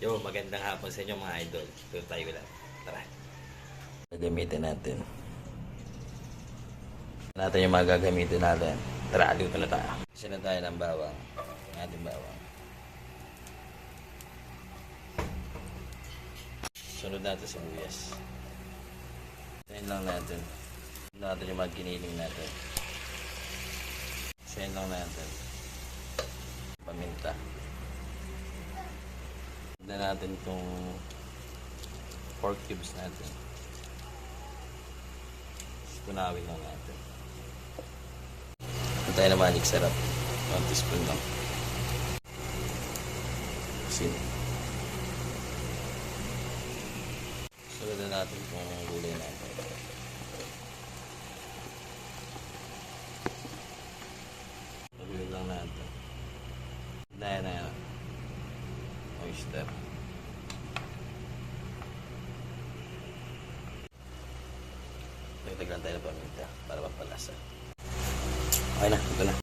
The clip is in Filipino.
Yo, magandang hapon sa inyo mga idol. Ito tayo lang. Tara. Gagamitin natin. Natin yung mga gagamitin natin. Tara, dito na tayo. Kasi na tayo ng bawang. Ang ating bawang. Sunod natin sibuyas. Sayin lang natin. Sunod natin yung mga giniling natin. Sayin lang natin. Paminta. Sunod natin itong pork cubes natin. Tunawin lang natin. Ito tayo na magic sarap. 1 teaspoon lang. Asin. Sunod na natin itong gulay natin. Pagulay lang natin. Daya na yan. Oyster. Nagtaglan tayo ng paminta para mapalasa. Okay na, ito na.